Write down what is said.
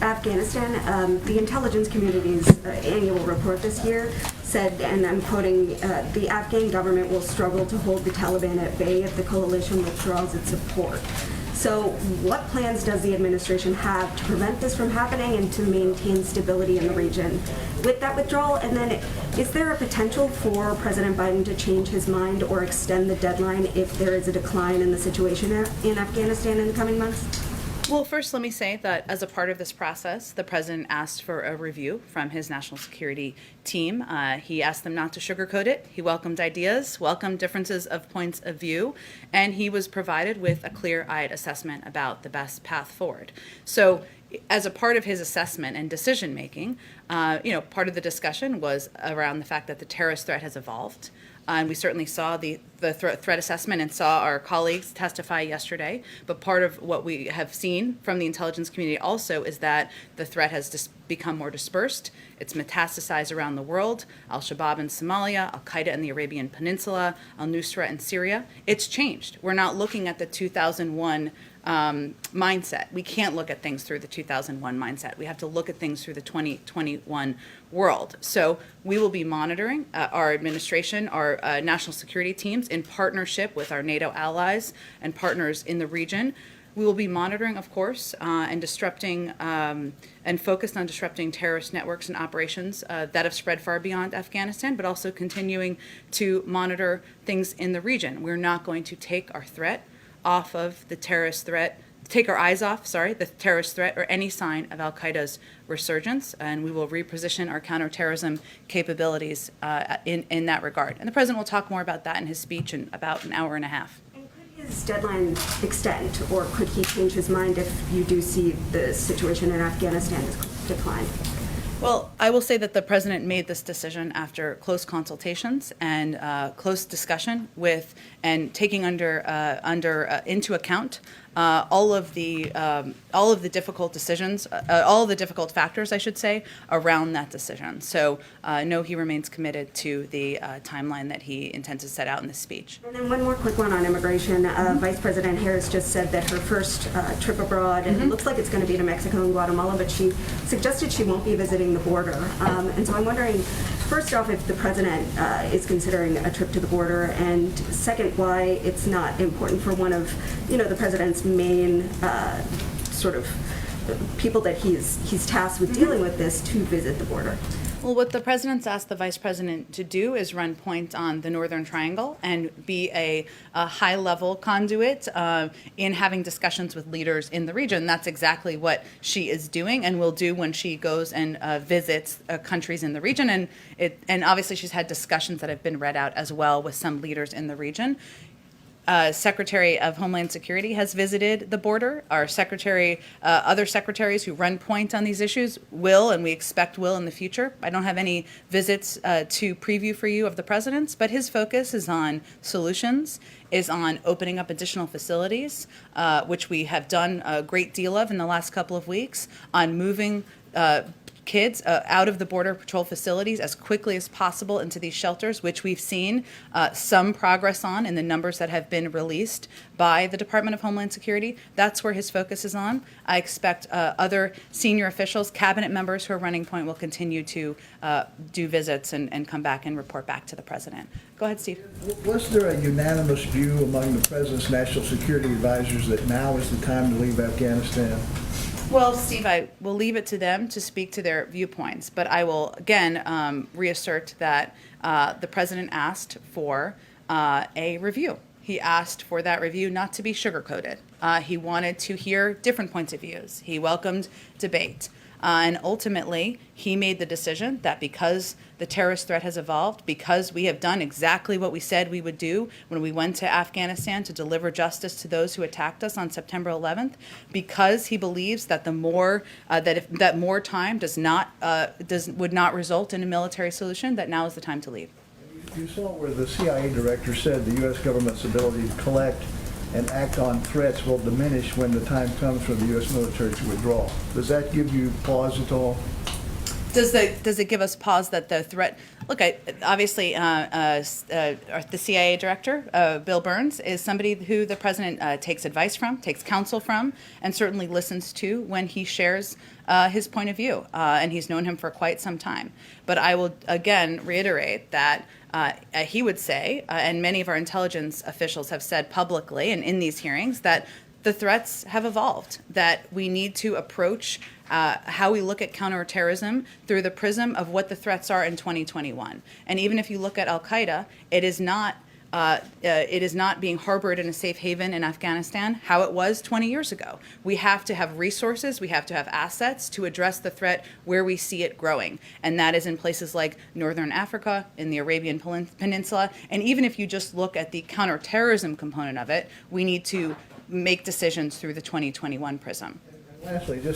Afghanistan, the intelligence community's annual report this year said, and I'm quoting, the Afghan government will struggle to hold the Taliban at bay if the coalition withdraws its support. So what plans does the administration have to prevent this from happening and to maintain stability in the region with that withdrawal? And then is there a potential for President Biden to change his mind or extend the deadline if there is a decline in the situation in Afghanistan in the coming months? Well, first, let me say that as a part of this process, the president asked for a review from his national security team. He asked them not to sugarcoat it. He welcomed ideas, welcomed differences of points of view, and he was provided with a clear-eyed assessment about the best path forward. So as a part of his assessment and decision-making, part of the discussion was around the fact that the terrorist threat has evolved. And we certainly saw the threat assessment and saw our colleagues testify yesterday. But part of what we have seen from the intelligence community also is that the threat has become more dispersed. It's metastasized around the world. Al-Shabaab in Somalia, Al-Qaeda in the Arabian Peninsula, Al-Nusra in Syria. It's changed. We're not looking at the 2001 mindset. We can't look at things through the 2001 mindset. We have to look at things through the 2021 world. So we will be monitoring our administration, our national security teams in partnership with our NATO allies and partners in the region. We will be monitoring, of course, and disrupting and focused on disrupting terrorist networks and operations that have spread far beyond Afghanistan, but also continuing to monitor things in the region. We're not going to take our threat off of the terrorist threat, take our eyes off, the terrorist threat or any sign of Al-Qaeda's resurgence, and we will reposition our counterterrorism capabilities in that regard. And the president will talk more about that in his speech in about an hour and a half. And could his deadline extend, or could he change his mind if you do see the situation in Afghanistan decline? Well, I will say that the president made this decision after close consultations and close discussion with and taking into account all of the difficult decisions, all of the difficult factors, I should say, around that decision. So, no, he remains committed to the timeline that he intends to set out in this speech. And then one more quick one on immigration. Vice President Harris just said that her first trip abroad, and it looks like it's going to be to Mexico and Guatemala, but she suggested she won't be visiting the border. And so I'm wondering, first off, if the president is considering a trip to the border, and second, why it's not important for one of, the president's main sort of people that he's tasked with dealing with this to visit the border. Well, what the president's asked the vice president to do is run point on the Northern Triangle and be a high-level conduit in having discussions with leaders in the region. That's exactly what she is doing and will do when she goes and visits countries in the region. And obviously she's had discussions that have been read out as well with some leaders in the region. Secretary of Homeland Security has visited the border. Our other secretaries who run point on these issues will, and we expect will in the future. I don't have any visits to preview for you of the president's, but his focus is on solutions, is on opening up additional facilities, which we have done a great deal of in the last couple of weeks, on moving kids out of the Border Patrol facilities as quickly as possible into these shelters, which we've seen some progress on in the numbers that have been released by the Department of Homeland Security. That's where his focus is on. I expect other senior officials, cabinet members who are running point will continue to do visits and come back and report back to the president. Go ahead, Steve. Was there a unanimous view among the president's national security advisors that now is the time to leave Afghanistan? Well, Steve, I will leave it to them to speak to their viewpoints, but I will again reassert that the president asked for a review. He asked for that review not to be sugarcoated. He wanted to hear different points of views. He welcomed debate. And ultimately, he made the decision that because the terrorist threat has evolved, because we have done exactly what we said we would do when we went to Afghanistan to deliver justice to those who attacked us on September 11th, because he believes that the more that more time would not result in a military solution, that now is the time to leave. You saw where the CIA director said the U.S. government's ability to collect and act on threats will diminish when the time comes for the U.S. military to withdraw. Does that give you pause at all? Does it give us pause that the threat? Look, obviously, the CIA director, Bill Burns, is somebody who the president takes advice from, takes counsel from, and certainly listens to when he shares his point of view. And he's known him for quite some time. But I will again reiterate that he would say, and many of our intelligence officials have said publicly and in these hearings, that the threats have evolved, that we need to approach how we look at counterterrorism through the prism of what the threats are in 2021. And even if you look at al-Qaeda, it is not being harbored in a safe haven in Afghanistan how it was 20 years ago. We have to have resources, we have to have assets to address the threat where we see it growing. And that is in places like Northern Africa, in the Arabian Peninsula. And even if you just look at the counterterrorism component of it, we need to make decisions through the 2021 prism. Lastly, just